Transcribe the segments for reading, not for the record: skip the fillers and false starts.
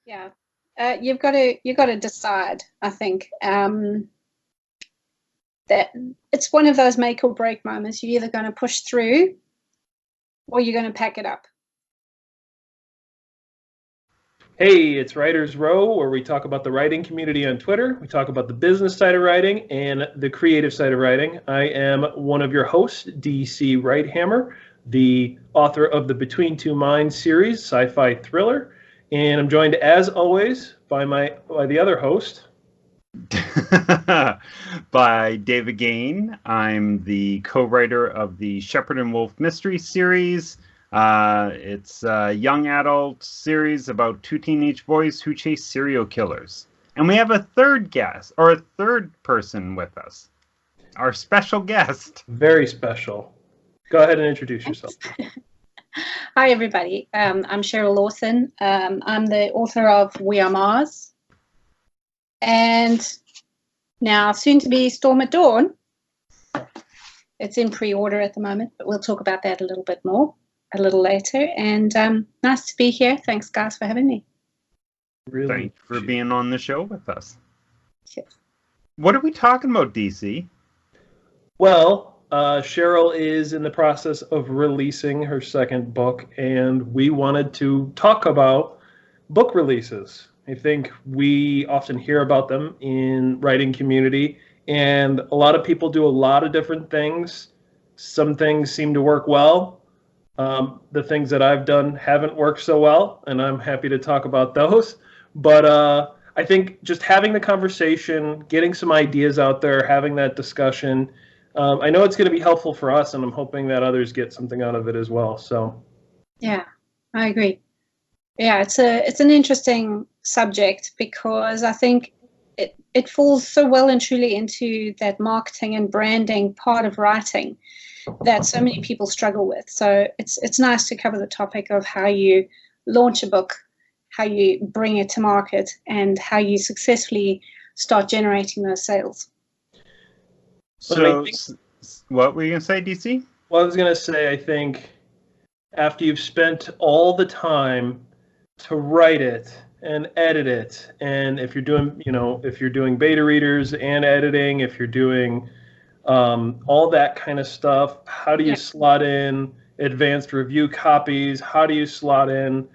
Yeah. You've got to decide, I think, that it's one of those make or break moments. You're either going to push through or you're going to pack it up. Hey, it's Writers Row, where we talk about the writing community on Twitter. We talk about the business side of writing and the creative side of writing. I am one of your hosts, DC Wright-Hammer, the author of the Between Two Minds series, sci-fi thriller. And I'm joined, as always, by the other host. By David Gane. I'm the co-writer of the Shepherd and Wolf mystery series. It's a young adult series about two teenage boys who chase serial killers. And we have a third guest, or a third person with us. Our special guest. Very special. Go ahead and introduce yourself. Hi, everybody. I'm Cheryl Lawson. I'm the author of We Are Mars. And now soon to be Storm at Dawn. It's in pre-order at the moment, but we'll talk about that a little bit more a little later. And nice to be here. Thanks, guys, for having me. Really, thanks for being on the show with us. Sure. What are we talking about, DC? Well, Cheryl is in the process of releasing her second book, and we wanted to talk about book releases. I think we often hear about them in writing community, and a lot of people do a lot of different things. Some things seem to work well. The things that I've done haven't worked so well, and I'm happy to talk about those. But I think just having the conversation, getting some ideas out there, having that discussion, I know it's going to be helpful for us, and I'm hoping that others get something out of it as well. So, yeah, I agree. Yeah, it's an interesting subject because I think it falls so well and truly into that marketing and branding part of writing that so many people struggle with. So it's nice to cover the topic of how you launch a book, how you bring it to market, and how you successfully start generating those sales. So, what were you going to say, DC? Well, I was going to say, I think after you've spent all the time to write it and edit it, and if you're doing beta readers and editing, if you're doing all that kind of stuff, how do you slot in advanced review copies? How do you slot in,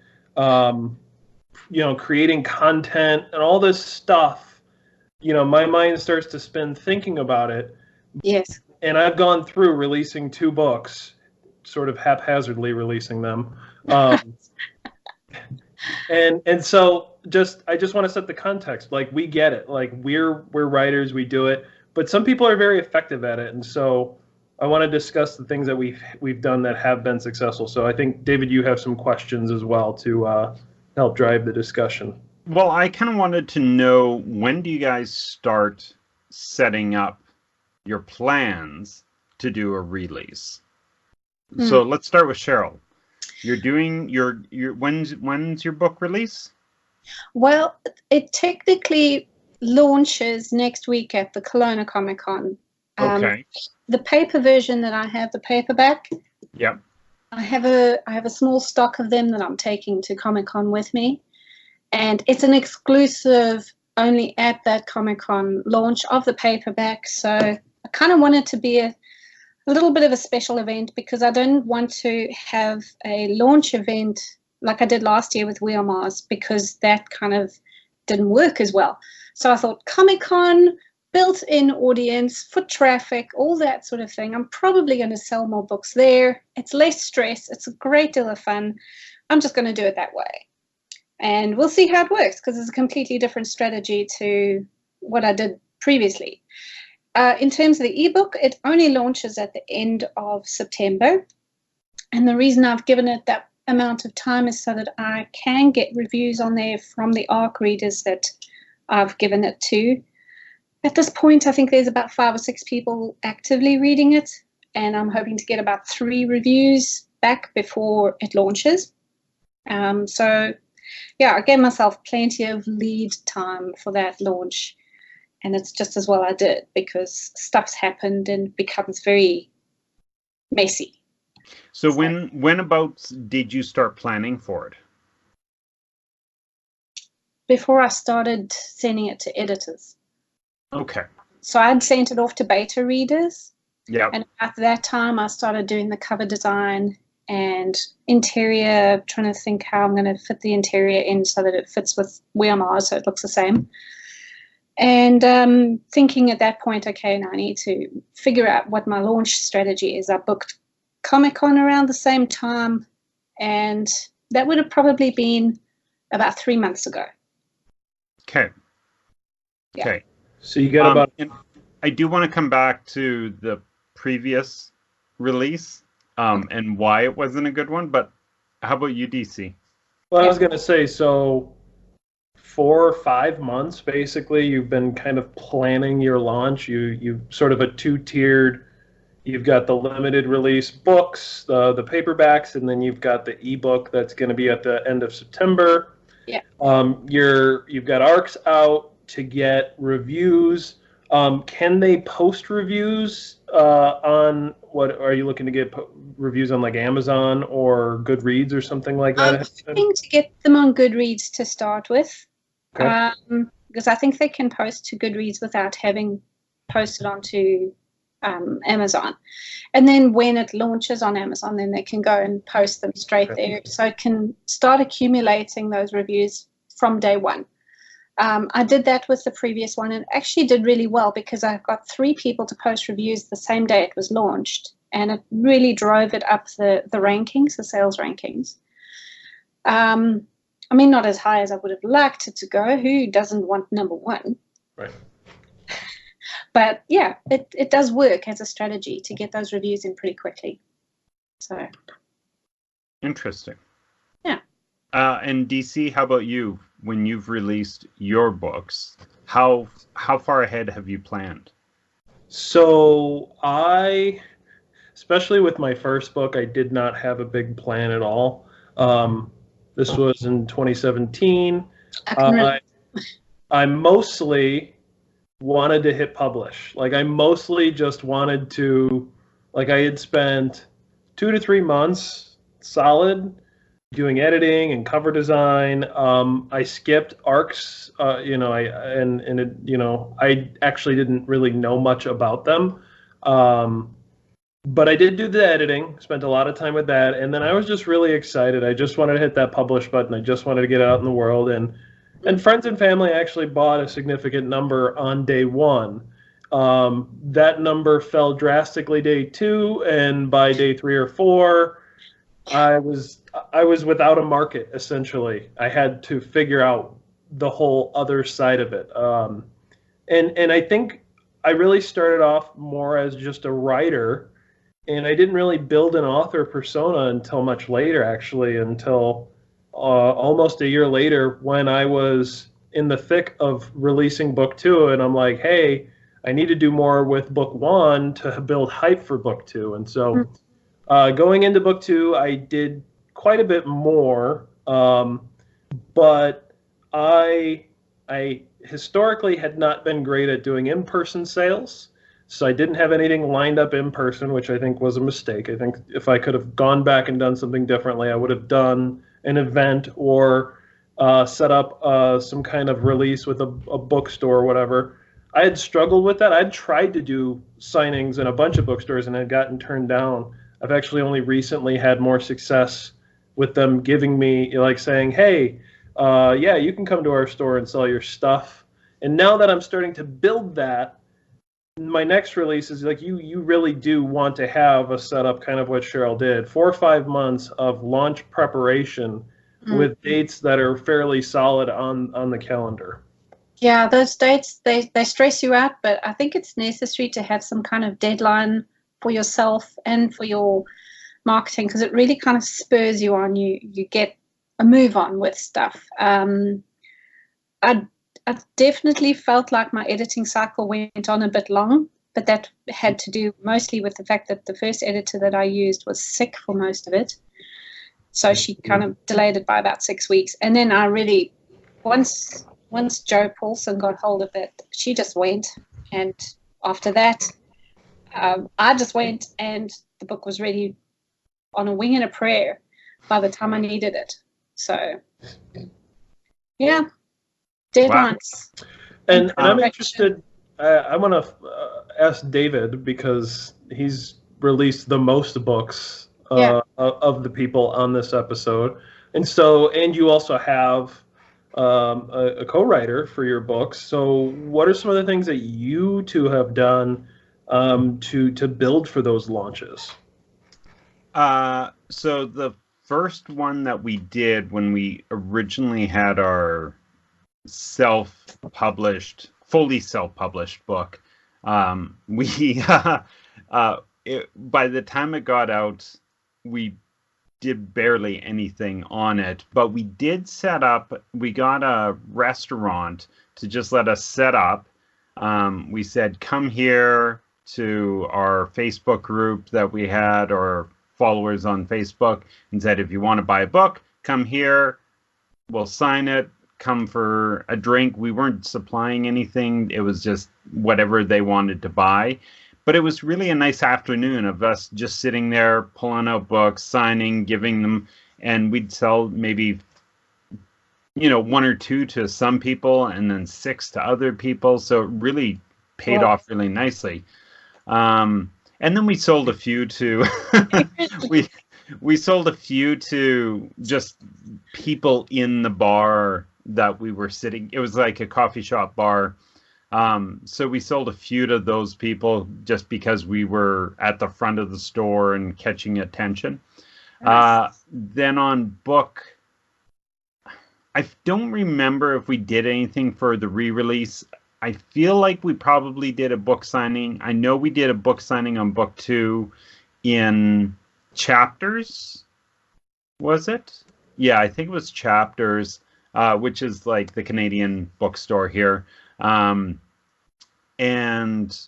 creating content and all this stuff? My mind starts to spin thinking about it. Yes. And I've gone through releasing 2 books, sort of haphazardly releasing them. And so I just want to set the context. Like, we get it. Like, we're writers, we do it. But some people are very effective at it, and so I want to discuss the things that we've done that have been successful. So I think, David, you have some questions as well to help drive the discussion. Well, I kind of wanted to know, when do you guys start setting up your plans to do a release? So let's start with Cheryl. You're doing when's your book release? Well, it technically launches next week at the Kelowna Comic-Con. Okay. The paper version that I have, the paperback. Yep. I have a small stock of them that I'm taking to Comic-Con with me, and it's an exclusive only at that Comic-Con launch of the paperback. So I kind of want it to be a little bit of a special event because I don't want to have a launch event like I did last year with We Are Mars because that kind of didn't work as well. So I thought Comic-Con, built-in audience, foot traffic, all that sort of thing. I'm probably going to sell more books there. It's less stress. It's a great deal of fun. I'm just going to do it that way. And we'll see how it works because it's a completely different strategy to what I did previously. In terms of the ebook, it only launches at the end of September. And the reason I've given it that amount of time is so that I can get reviews on there from the ARC readers that I've given it to. At this point, I think there's about 5 or 6 people actively reading it, and I'm hoping to get about 3 reviews back before it launches. So, yeah, I gave myself plenty of lead time for that launch, and it's just as well I did because stuff's happened and becomes very messy. So when about did you start planning for it? before I started sending it to editors. Okay. So I'd sent it off to beta readers. Yeah. And at that time, I started doing the cover design and interior, trying to think how I'm going to fit the interior in so that it fits with where I'm at, so it looks the same. And thinking at that point, okay, now I need to figure out what my launch strategy is. I booked Comic-Con around the same time, and that would have probably been about 3 months ago. Okay. Yeah. Okay. So you got about. And I do want to come back to the previous release and why it wasn't a good one, but how about you, DC? Well, I was going to say, so 4 or 5 months, basically, you've been kind of planning your launch. You sort of a two-tiered. You've got the limited release books, the paperbacks, and then you've got the ebook that's going to be at the end of September. Yeah. You've got ARCs out to get reviews. Can they post reviews on what are you looking to get reviews on, like Amazon or Goodreads or something like that? I'm hoping to get them on Goodreads to start with, Okay. because I think they can post to Goodreads without having posted onto Amazon. And then when it launches on Amazon, then they can go and post them straight there. So it can start accumulating those reviews from day one. I did that with the previous one and actually did really well because I got 3 people to post reviews the same day it was launched, and it really drove it up the rankings, the sales rankings. I mean, not as high as I would have liked it to go. Who doesn't want number 1? Right. But yeah, it does work as a strategy to get those reviews in pretty quickly. So Interesting. Yeah. And DC, how about you? When you've released your books, how far ahead have you planned? So especially with my first book, I did not have a big plan at all. This was in 2017. I mostly wanted to hit publish. Like I mostly just wanted to, like I had spent 2 to 3 months solid doing editing and cover design. I skipped ARCs, I actually didn't really know much about them. But I did do the editing, spent a lot of time with that, and then I was just really excited. I just wanted to hit that publish button. I just wanted to get it out in the world, and friends and family actually bought a significant number on day 1. That number fell drastically day 2, and by day 3 or 4, I was without a market, essentially. I had to figure out the whole other side of it. And I think I really started off more as just a writer, and I didn't really build an author persona until much later, actually, until almost a year later when I was in the thick of releasing book 2, and I'm like, hey, I need to do more with book 1 to build hype for book 2. And so going into book 2, I did quite a bit more, but I historically had not been great at doing in-person sales, so I didn't have anything lined up in person, which I think was a mistake. I think if I could have gone back and done something differently, I would have done an event or set up some kind of release with a bookstore or whatever. I had struggled with that. I'd tried to do signings in a bunch of bookstores and had gotten turned down. I've actually only recently had more success with them giving me, like saying, hey, yeah, you can come to our store and sell your stuff. And now that I'm starting to build that, my next release is like, you really do want to have a setup, kind of what Cheryl did, 4 or 5 months of launch preparation with dates that are fairly solid on the calendar. Yeah, those dates, they stress you out, but I think it's necessary to have some kind of deadline for yourself and for your marketing, because it really kind of spurs you on. You get a move on with stuff. I definitely felt like my editing cycle went on a bit long, but that had to do mostly with the fact that the first editor that I used was sick for most of it. So she kind of delayed it by about 6 weeks. And then I really, once Jo Paulson got hold of it, she just went. And after that, I just went, and the book was ready on a wing and a prayer by the time I needed it. So, yeah. deadlines. And I'm interested. I want to ask David, because he's released the most books of the people on this episode, and you also have a co-writer for your books. So what are some of the things that you two have done to build for those launches? So the first one that we did when we originally had our fully self-published book, we by the time it got out, we did barely anything on it, but we got a restaurant to just let us set up. We said, come here to our Facebook group that we had, or followers on Facebook, and said, if you want to buy a book, come here, we'll sign it, come for a drink. We weren't supplying anything. It was just whatever they wanted to buy. But it was really a nice afternoon of us just sitting there, pulling out books, signing, giving them, and we'd sell maybe, one or two to some people and then 6 to other people. So it really paid off really nicely. And then we sold a few to we sold a few to just people in the bar that we were sitting. It was like a coffee shop bar. So we sold a few to those people just because we were at the front of the store and catching attention. Nice. Then on book, I don't remember if we did anything for the re-release. I feel like we probably did a book signing. I know we did a book signing on book 2 in Chapters. Was it? Yeah, I think it was Chapters, which is like the Canadian bookstore here. And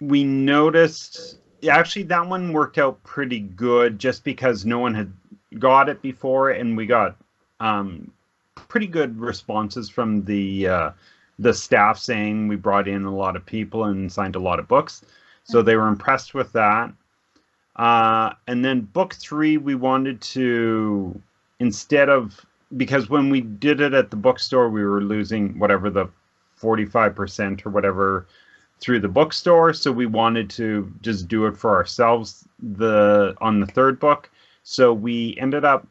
we noticed, actually, that one worked out pretty good just because no one had got it before, and we got pretty good responses from the staff saying we brought in a lot of people and signed a lot of books. So they were impressed with that. And then book 3, we wanted to, because when we did it at the bookstore, we were losing whatever the 45% or whatever through the bookstore. So we wanted to just do it for ourselves on the third book. So we ended up,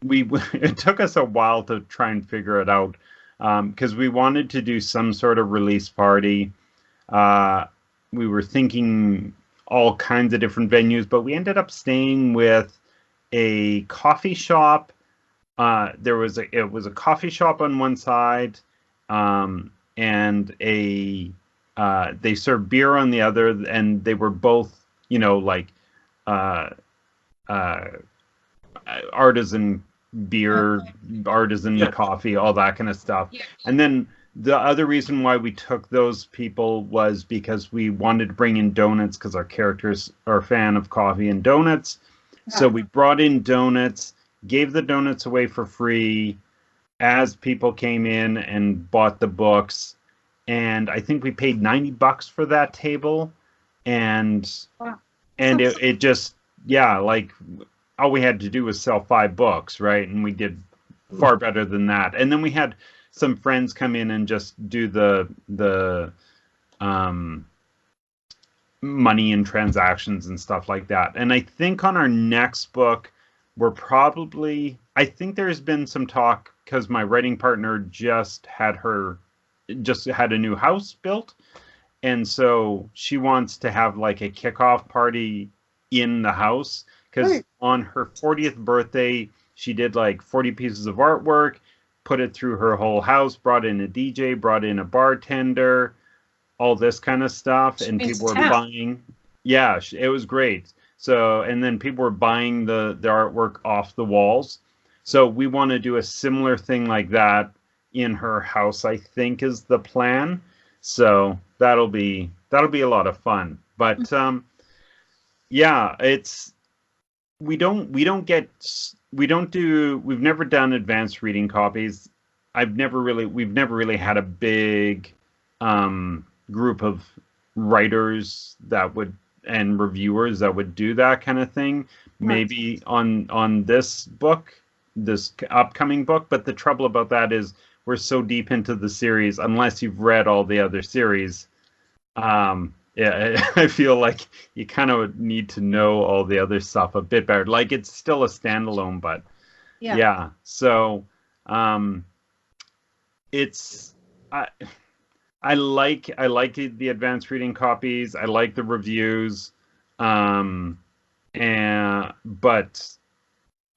it took us a while to try and figure it out, because we wanted to do some sort of release party. We were thinking all kinds of different venues, but we ended up staying with a coffee shop. It was a coffee shop on one side, and they served beer on the other, and they were both, artisan beer, artisan coffee, all that kind of stuff. Yeah. And then the other reason why we took those people was because we wanted to bring in donuts, because our characters are a fan of coffee and donuts. Yeah. So we brought in donuts, gave the donuts away for free as people came in and bought the books. And I think we paid $90 for that table. And it just, like, all we had to do was sell 5 books, right? And we did far better than that. And then we had some friends come in and just do the money and transactions and stuff like that. And I think on our next book, I think there's been some talk, because my writing partner just had a new house built. And so she wants to have like a kickoff party in the house, because on her 40th birthday, she did like 40 pieces of artwork, put it through her whole house, brought in a DJ, brought in a bartender, all this kind of stuff. And people were buying. Yeah, it was great. So, and then people were buying the artwork off the walls. So we want to do a similar thing like that in her house, I think, is the plan. So that'll be a lot of fun. But we've never done advanced reading copies. We've never really had a big group of writers and reviewers that would do that kind of thing. Maybe on this book, this upcoming book. But the trouble about that is we're so deep into the series, unless you've read all the other series. Yeah, I feel like you kind of need to know all the other stuff a bit better. Like, it's still a standalone, but yeah. So it's I like the advanced reading copies. I like the reviews, but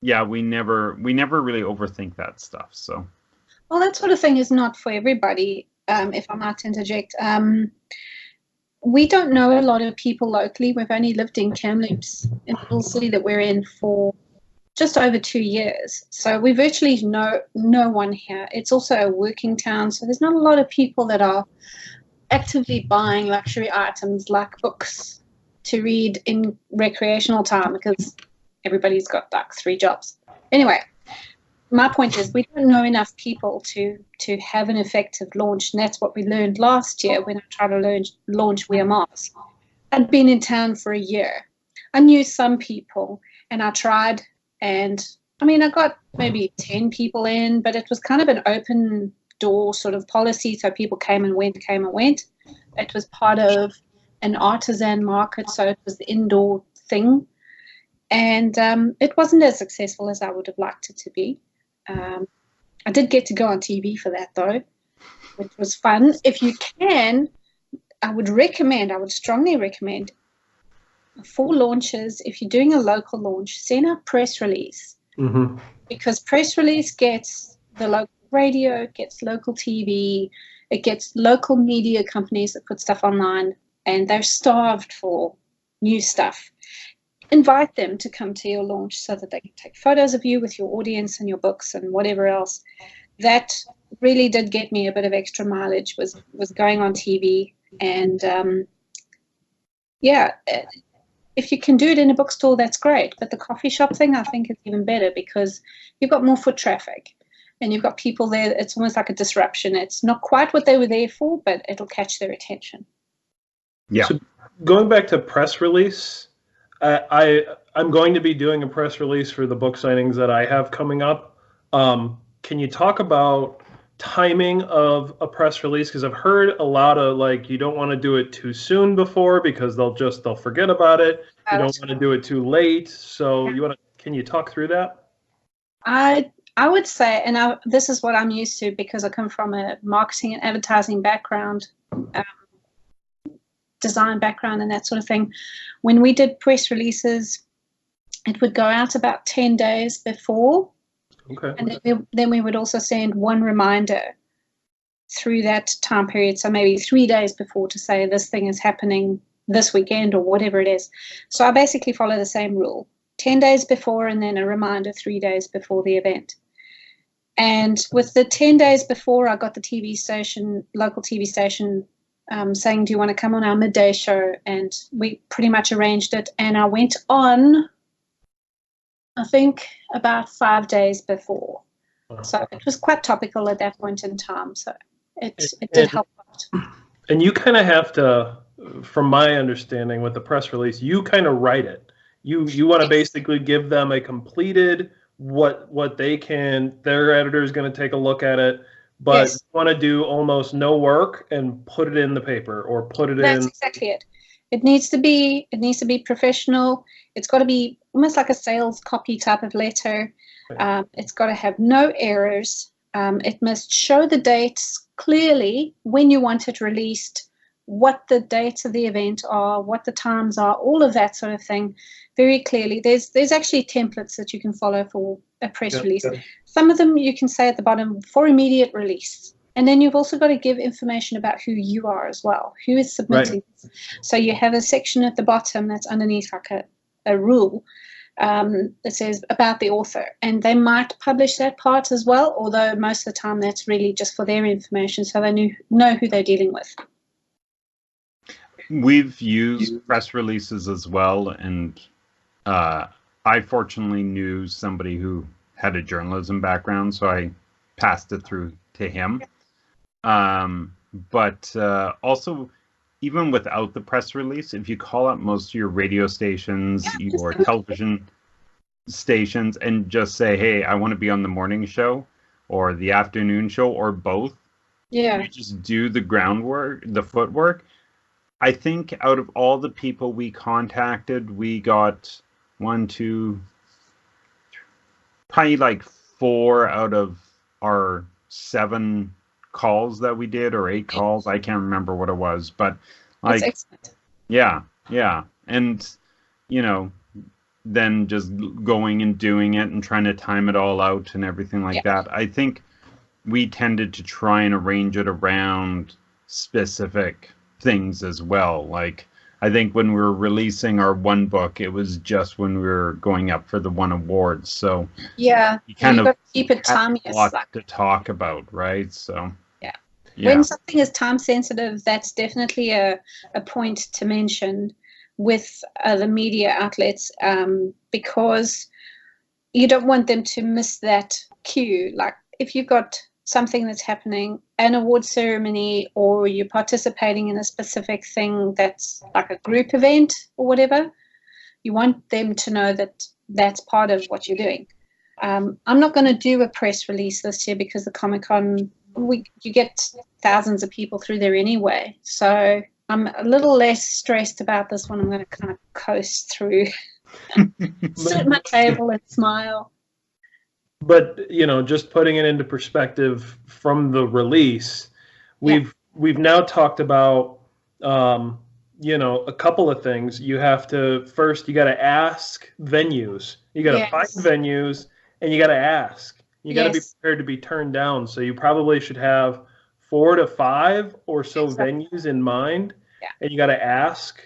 yeah, we never really overthink that stuff. So, well, that sort of thing is not for everybody. If I might interject, we don't know a lot of people locally. We've only lived in Kamloops, in the little city that we're in, for just over 2 years. So we virtually know no one here. It's also a working town, so there's not a lot of people that are actively buying luxury items like books to read in recreational time, because everybody's got like 3 jobs. Anyway, my point is we don't know enough people to have an effective launch, and that's what we learned last year when I tried to launch We Are Mars. I'd been in town for a year. I knew some people, and I tried, and I mean, I got maybe 10 people in, but it was kind of an open door sort of policy, so people came and went. It was part of an artisan market, so it was the indoor thing, and it wasn't as successful as I would have liked it to be. I did get to go on TV for that, though, which was fun. If you can, I would strongly recommend, for launches, if you're doing a local launch, send a press release. Mm-hmm. Because press release gets the local radio, it gets local TV, it gets local media companies that put stuff online, and they're starved for new stuff. Invite them to come to your launch so that they can take photos of you with your audience and your books and whatever else. That really did get me a bit of extra mileage, was going on TV. And if you can do it in a bookstore, that's great. But the coffee shop thing, I think, is even better, because you've got more foot traffic and you've got people there. It's almost like a disruption. It's not quite what they were there for, but it'll catch their attention. Yeah. So going back to press release, I'm going to be doing a press release for the book signings that I have coming up. Can you talk about timing of a press release? Because I've heard a lot of, like, you don't want to do it too soon before, because they'll forget about it. You don't want to do it too late. So can you talk through that? I would say, and this is what I'm used to, because I come from a marketing and advertising background, design background and that sort of thing. When we did press releases, it would go out about 10 days before. Okay. And then we would also send one reminder through that time period, so maybe 3 days before, to say this thing is happening this weekend or whatever it is. So I basically follow the same rule: 10 days before, and then a reminder 3 days before the event. And with the 10 days before, I got the local TV station, saying, do you want to come on our midday show? And we pretty much arranged it. And I went on, I think, about 5 days before. So it was quite topical at that point in time. So it did help out. And you kind of have to, from my understanding with the press release, you kind of write it. You want to basically give them a completed, what they can, their editor is going to take a look at it. But yes, you want to do almost no work and put it in the paper, or put it in. That's exactly it. It needs to be professional. It's got to be almost like a sales copy type of letter. It's got to have no errors. It must show the dates clearly, when you want it released, what the dates of the event are, what the times are, all of that sort of thing, very clearly. There's actually templates that you can follow for a press release. Yeah. Some of them you can say at the bottom, for immediate release. And then you've also got to give information about who you are as well, who is submitting. Right. So you have a section at the bottom that's underneath like a rule that says about the author. And they might publish that part as well, although most of the time that's really just for their information, so they know who they're dealing with. We've used press releases as well, and I fortunately knew somebody who had a journalism background, so I passed it through to him. But also, even without the press release, if you call up most of your radio stations, your television stations and just say, hey, I want to be on the morning show or the afternoon show or both. Yeah. You just do the groundwork, the footwork. I think out of all the people we contacted, we got probably like 4 out of our 7 calls that we did, or 8 calls. I can't remember what it was, but like, that's excellent. Yeah. And, then just going and doing it and trying to time it all out and everything like that. I think we tended to try and arrange it around specific things as well. Like, I think when we were releasing our one book, it was just when we were going up for the one award. So you kind of keep it had timeless, a lot to talk about, right? So yeah. When something is time sensitive, that's definitely a point to mention with the media outlets, because you don't want them to miss that cue. Like, if you've got something that's happening, an award ceremony, or you're participating in a specific thing that's like a group event or whatever, you want them to know that that's part of what you're doing. I'm not going to do a press release this year because the Comic-Con, you get thousands of people through there anyway. So I'm a little less stressed about this one. I'm going to kind of coast through, sit at my table and smile. But, just putting it into perspective from the release, we've now talked about, a couple of things. You have to, first, you got to ask venues. You got to find venues, and you got to ask. You got to be prepared to be turned down. So you probably should have 4 to 5 or so venues in mind, and you got to ask,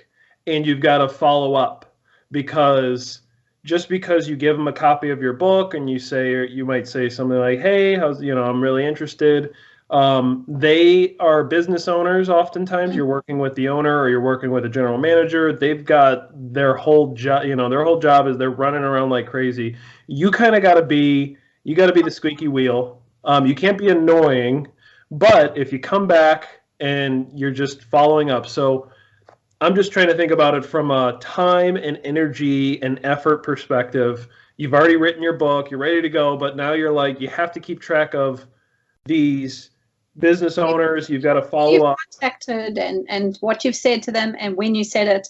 and you've got to follow up, because just because you give them a copy of your book and you might say something like, hey, I'm really interested. They are business owners. Oftentimes you're working with the owner or you're working with a general manager. They've got their whole job, their whole job is they're running around like crazy. You kind of got to be the squeaky wheel. You can't be annoying, but if you come back and you're just following up. So I'm just trying to think about it from a time and energy and effort perspective. You've already written your book, you're ready to go, but now you're like, you have to keep track of these business owners. You've got to follow up. Contacted and what you've said to them and when you said it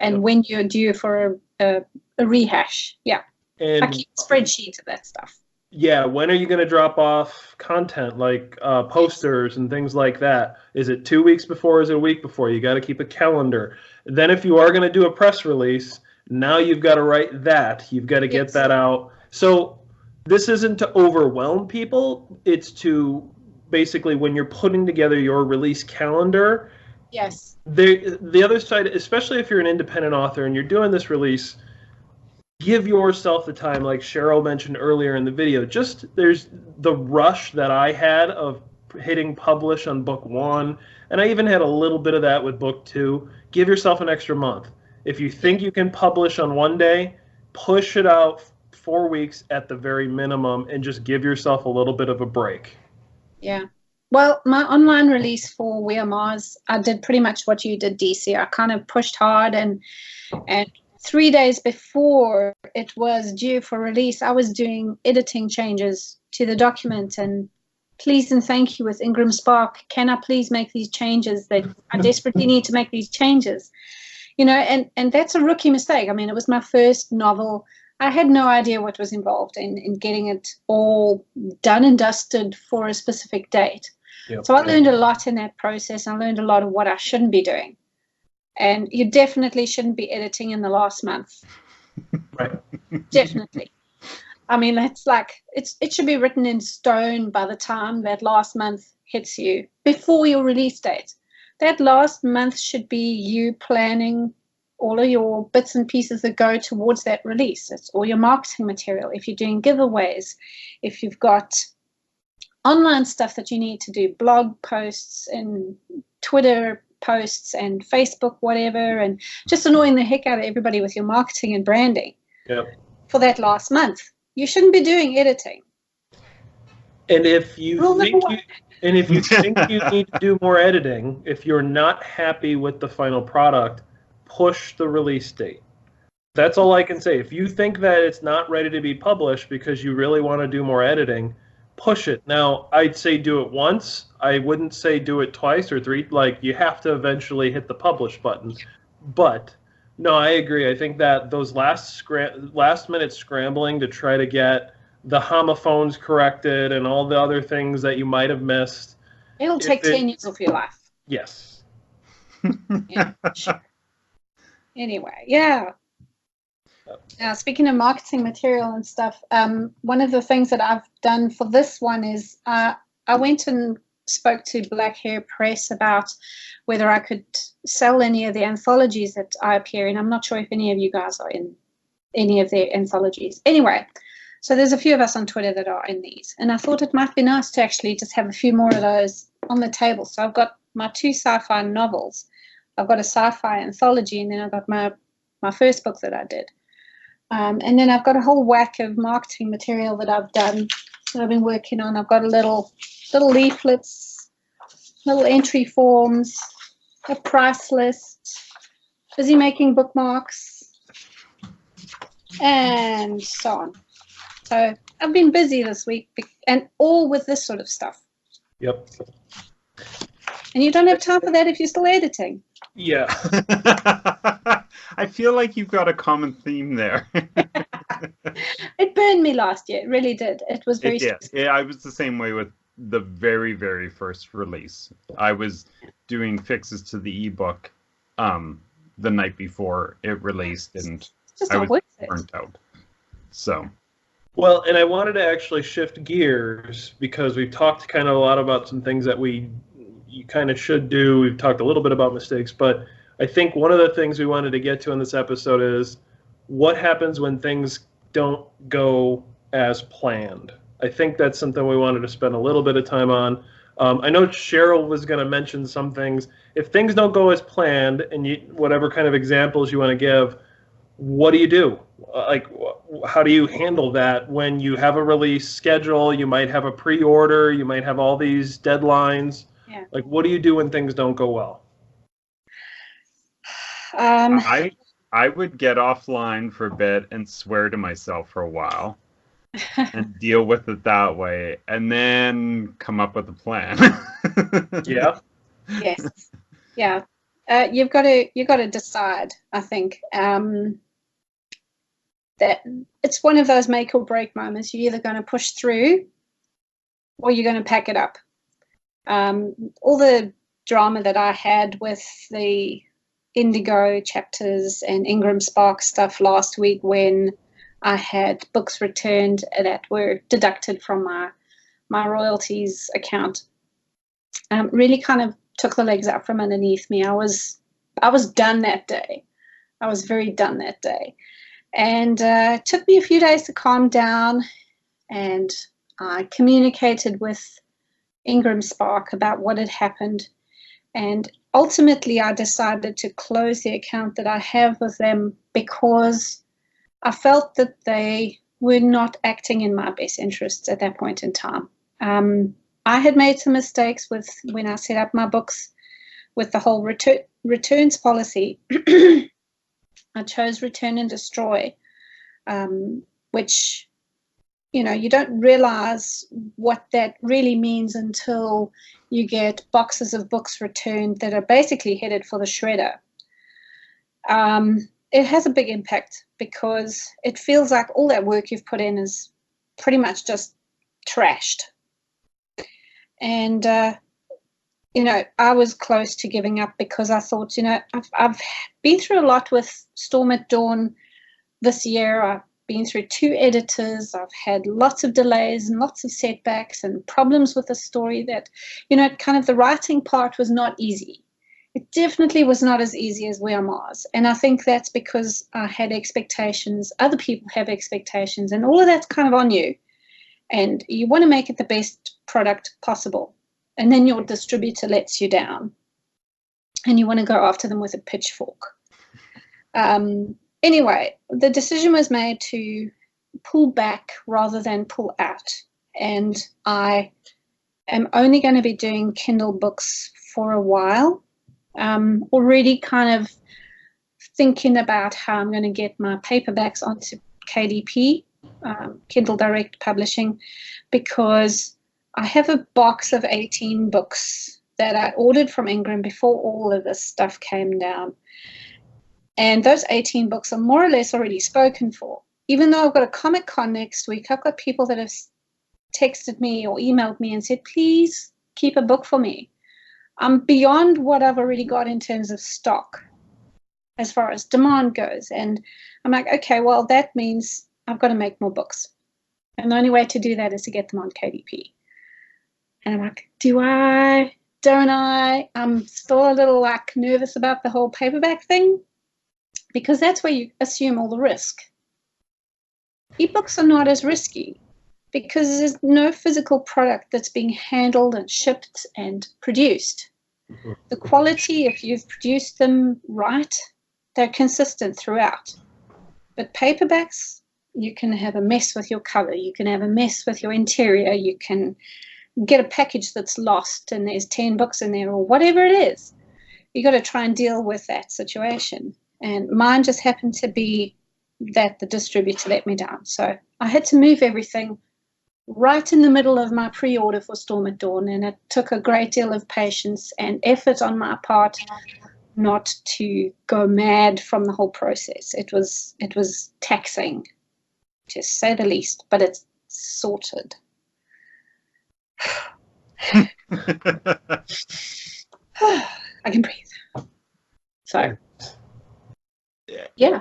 and when you're due for a rehash. Yeah. And I keep a spreadsheet of that stuff. Yeah, when are you going to drop off content like posters and things like that? Is it 2 weeks before? Is it a week before? You got to keep a calendar. Then if you are going to do a press release, now you've got to write that. You've got to get that out. So this isn't to overwhelm people. It's to basically, when you're putting together your release calendar, the other side, especially if you're an independent author and you're doing this release, give yourself the time, like Cheryl mentioned earlier in the video. There's the rush that I had of hitting publish on book 1, and I even had a little bit of that with book 2. Give yourself an extra month. If you think you can publish on one day, push it out 4 weeks at the very minimum and just give yourself a little bit of a break. Yeah. Well, my online release for We Are Mars, I did pretty much what you did, DC. I kind of pushed hard, and 3 days before it was due for release, I was doing editing changes to the document and please and thank you with Ingram Spark. Can I please make these changes? That I desperately need to make these changes. And that's a rookie mistake. I mean, it was my first novel. I had no idea what was involved in getting it all done and dusted for a specific date. So I learned a lot in that process. I learned a lot of what I shouldn't be doing. And you definitely shouldn't be editing in the last month. Right. Definitely. I mean, it's like, it should be written in stone by the time that last month hits you, before your release date. That last month should be you planning all of your bits and pieces that go towards that release. It's all your marketing material. If you're doing giveaways, if you've got online stuff that you need to do, blog posts and Twitter posts and Facebook, whatever, and just annoying the heck out of everybody with your marketing and branding for that last month. You shouldn't be doing editing. And if you think you need to do more editing, if you're not happy with the final product, push the release date. That's all I can say. If you think that it's not ready to be published because you really want to do more editing, push it. Now, I'd say do it once. I wouldn't say do it twice or three. Like, you have to eventually hit the publish button. But no, I agree. I think that those last minute scrambling to try to get the homophones corrected and all the other things that you might have missed. It'll take 10 years of your life. Yes. Yeah, sure. Anyway, yeah. Speaking of marketing material and stuff, one of the things that I've done for this one is I went and spoke to Black Hair Press about whether I could sell any of the anthologies that I appear in. I'm not sure if any of you guys are in any of their anthologies. Anyway, so there's a few of us on Twitter that are in these, and I thought it might be nice to actually just have a few more of those on the table. So I've got my 2 sci-fi novels. I've got a sci-fi anthology, and then I've got my first book that I did. And then I've got a whole whack of marketing material that I've done, that I've been working on. I've got a little leaflets, little entry forms, a price list, busy making bookmarks, and so on. So I've been busy this week, and all with this sort of stuff. Yep. And you don't have time for that if you're still editing. Yeah. I feel like you've got a common theme there. It burned me last year. It really did. It was very stressful. Yeah, I was the same way with the very, very first release. I was doing fixes to the ebook the night before it released, and I was burnt out. So. Well, and I wanted to actually shift gears because we've talked kind of a lot about some things that you kind of should do. We've talked a little bit about mistakes, but I think one of the things we wanted to get to in this episode is what happens when things don't go as planned. I think that's something we wanted to spend a little bit of time on. I know Cheryl was going to mention some things. If things don't go as planned, and whatever kind of examples you want to give, what do you do? Like, how do you handle that when you have a release schedule? You might have a pre-order. You might have all these deadlines. Yeah. Like, what do you do when things don't go well? I would get offline for a bit and swear to myself for a while and deal with it that way, and then come up with a plan. Yeah. Yes. Yeah. You've got to decide, I think, that it's one of those make or break moments. You're either going to push through or you're going to pack it up. All the drama that I had with the Indigo chapters and Ingram Spark stuff last week, when I had books returned that were deducted from my royalties account, really kind of took the legs out from underneath me. I was done that day. I was very done that day. And it took me a few days to calm down, and I communicated with Ingram Spark about what had happened. And ultimately, I decided to close the account that I have with them because I felt that they were not acting in my best interests at that point in time. I had made some mistakes when I set up my books with the whole returns policy. I chose return and destroy, which, you don't realize what that really means until you get boxes of books returned that are basically headed for the shredder. It has a big impact because it feels like all that work you've put in is pretty much just trashed. And, I was close to giving up because I thought, I've been through a lot with Storm at Dawn this year. I've been through 2 editors. I've had lots of delays and lots of setbacks and problems with the story that, kind of the writing part was not easy. It definitely was not as easy as We Are Mars. And I think that's because I had expectations. Other people have expectations, and all of that's kind of on you. And you want to make it the best product possible. And then your distributor lets you down. And you want to go after them with a pitchfork. Anyway, the decision was made to pull back rather than pull out. And I am only going to be doing Kindle books for a while. Already kind of thinking about how I'm going to get my paperbacks onto KDP, Kindle Direct Publishing, because I have a box of 18 books that I ordered from Ingram before all of this stuff came down. And those 18 books are more or less already spoken for. Even though I've got a Comic-Con next week, I've got people that have texted me or emailed me and said, please keep a book for me. I'm beyond what I've already got in terms of stock as far as demand goes. And I'm like, okay, well, that means I've got to make more books. And the only way to do that is to get them on KDP. And I'm like, do I? Don't I? I'm still a little like nervous about the whole paperback thing, because that's where you assume all the risk. Ebooks are not as risky because there's no physical product that's being handled and shipped and produced. The quality, if you've produced them right, they're consistent throughout. But paperbacks, you can have a mess with your cover, you can have a mess with your interior, you can get a package that's lost and there's 10 books in there or whatever it is. You got to try and deal with that situation. And mine just happened to be that the distributor let me down. So I had to move everything right in the middle of my pre-order for Storm at Dawn, and it took a great deal of patience and effort on my part not to go mad from the whole process. It was taxing, to say the least, but it's sorted. I can breathe. So, yeah.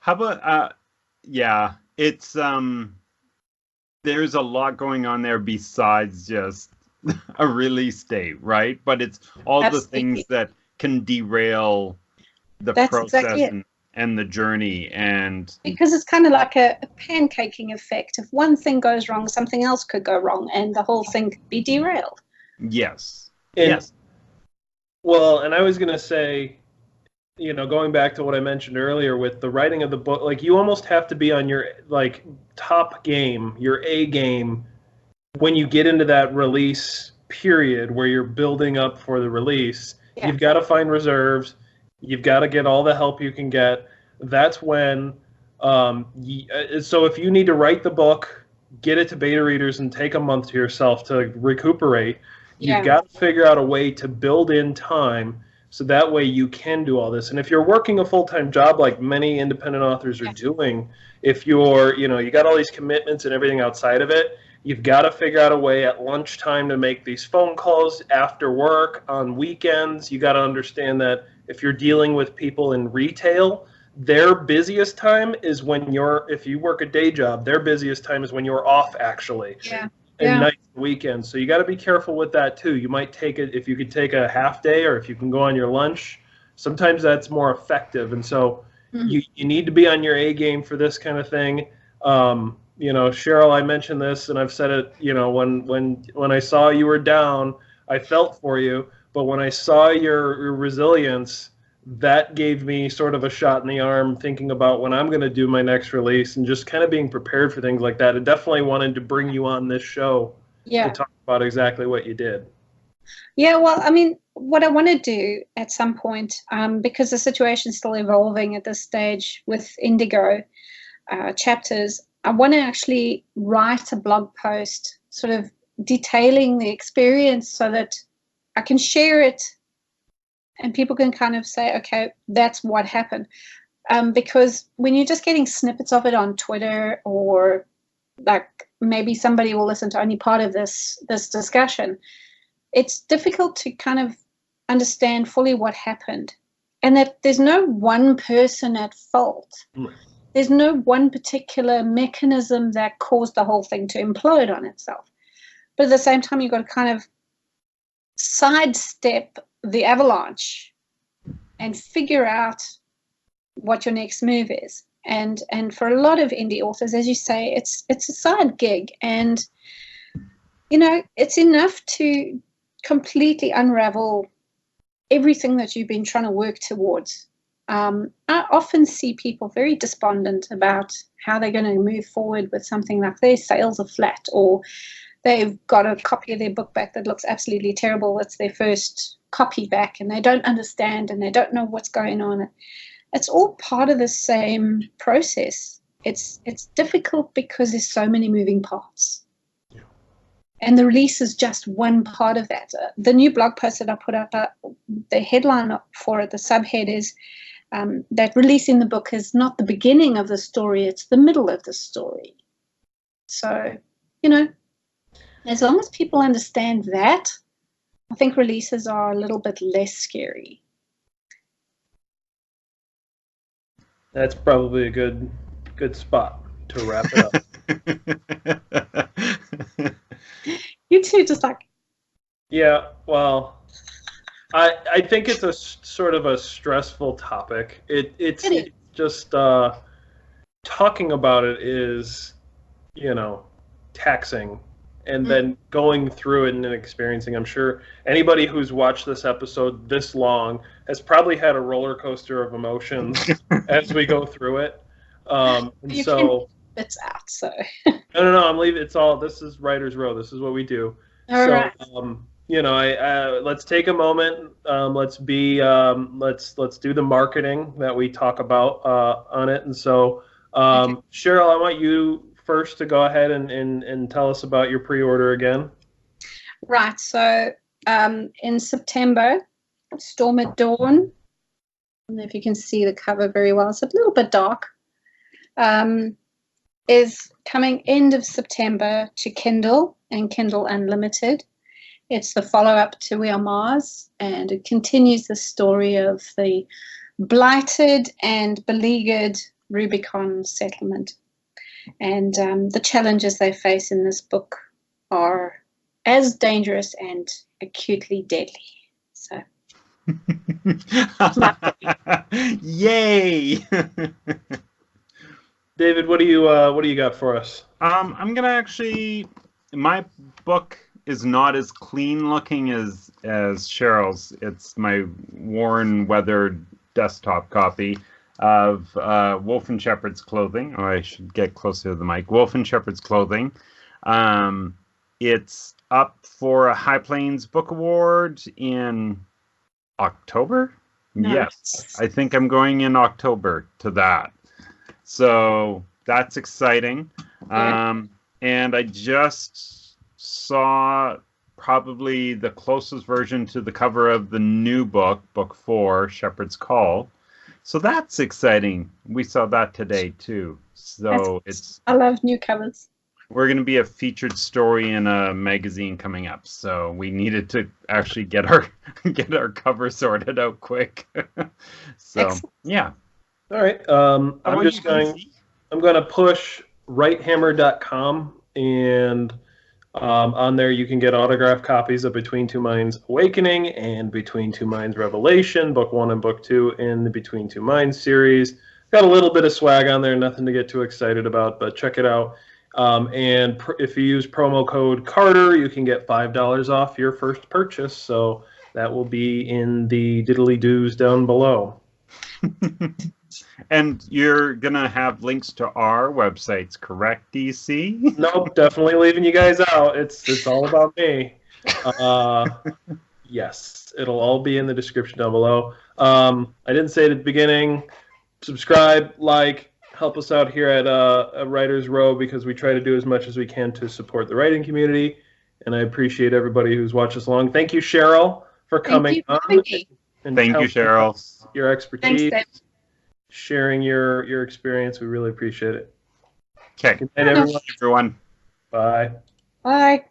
How about yeah, it's there's a lot going on there besides just a release date, right? But it's all Absolutely. the things that can derail the That's process exactly it. and the journey. And because it's kind of like a pancaking effect. If one thing goes wrong, something else could go wrong, and the whole thing could be derailed. yes. Yes. Well, and I was going to say, you know, going back to what I mentioned earlier with the writing of the book, like you almost have to be on your like top game, your A game, when you get into that release period where you're building up for the release. Yeah. You've got to find reserves. You've got to get all the help you can get. That's when, so if you need to write the book, get it to beta readers and take a month to yourself to recuperate, you've got to figure out a way to build in time so that way you can do all this. And if you're working a full-time job like many independent authors are doing, if you're, you know, you got all these commitments and everything outside of it, you've got to figure out a way at lunchtime to make these phone calls, after work, on weekends. You got to understand that if you're dealing with people in retail, their busiest time is when if you work a day job, their busiest time is when you're off, actually. Yeah. And nights and weekends. So you got to be careful with that too. You might take it, if you could take a half day or if you can go on your lunch, sometimes that's more effective. And so you need to be on your A game for this kind of thing. You know, Cheryl, I mentioned this and I've said it, you know, when I saw you were down, I felt for you. But when I saw your resilience, that gave me sort of a shot in the arm thinking about when I'm going to do my next release and just kind of being prepared for things like that. I definitely wanted to bring you on this show to talk about exactly what you did. Yeah, well, I mean, what I want to do at some point, because the situation's still evolving at this stage with Indigo chapters, I want to actually write a blog post sort of detailing the experience so that I can share it and people can kind of say, okay, that's what happened. Because when you're just getting snippets of it on Twitter, or like maybe somebody will listen to only part of this discussion, it's difficult to kind of understand fully what happened. And that there's no one person at fault. There's no one particular mechanism that caused the whole thing to implode on itself. But at the same time, you've got to kind of sidestep the avalanche and figure out what your next move is. And for a lot of indie authors, as you say, it's a side gig, and you know, it's enough to completely unravel everything that you've been trying to work towards. I often see people very despondent about how they're going to move forward with something like their sales are flat, or they've got a copy of their book back that looks absolutely terrible. It's their first copy back, and they don't understand and they don't know what's going on. It's all part of the same process. It's difficult because there's so many moving parts. Yeah. And the release is just one part of that. The new blog post that I put up, the headline for it, the subhead is that releasing the book is not the beginning of the story, it's the middle of the story. So, you know, as long as people understand that, I think releases are a little bit less scary. That's probably a good spot to wrap it up. You two just like... Yeah, well, I think it's a sort of a stressful topic. It's just talking about it is, you know, taxing. And then going through it and experiencing, I'm sure anybody who's watched this episode this long has probably had a roller coaster of emotions as we go through it. And you so bits out. So no, I'm leaving. It's all. This is Writer's Row. This is what we do. All right. You know, let's take a moment. Let's do the marketing that we talk about on it. And so, Okay. Cheryl, I want you first to go ahead and tell us about your pre-order again. Right. So in September, Storm at Dawn. I don't know if you can see the cover very well. It's a little bit dark. Is coming end of September to Kindle and Kindle Unlimited. It's the follow-up to We Are Mars, and it continues the story of the blighted and beleaguered Rubicon settlement. And the challenges they face in this book are as dangerous and acutely deadly. So, yay! David, what do you got for us? I'm gonna actually. My book is not as clean looking as Cheryl's. It's my worn, weathered desktop copy of Wolf and Shepherd's Clothing. Oh, I should get closer to the mic. Wolf and Shepherd's Clothing. It's up for a High Plains Book Award in October. Nice. Yes, I think I'm going in October to that. So that's exciting. Yeah. And I just saw probably the closest version to the cover of the new book, Book 4, Shepherd's Call. So that's exciting. We saw that today too. So I love new covers. We're going to be a featured story in a magazine coming up. So we needed to actually get our cover sorted out quick. So Excellent. Yeah. All right. I'm going to push Wright-Hammer.com, and on there you can get autographed copies of Between Two Minds Awakening and Between Two Minds Revelation, Book 1 and Book 2 in the Between Two Minds series. Got a little bit of swag on there, nothing to get too excited about, but check it out. And if you use promo code Carter, you can get $5 off your first purchase. So that will be in the diddly-doos down below. And you're going to have links to our websites, correct, DC? Nope, definitely leaving you guys out. It's all about me. Yes, it'll all be in the description down below. I didn't say it at the beginning. Subscribe, like, help us out here at Writer's Row, because we try to do as much as we can to support the writing community. And I appreciate everybody who's watched us along. Thank you, Cheryl, for coming on. Thank you, Cheryl. Your expertise. Thanks, sharing your experience. We really appreciate it. Okay. Good night, everyone. Everyone. Bye. Bye.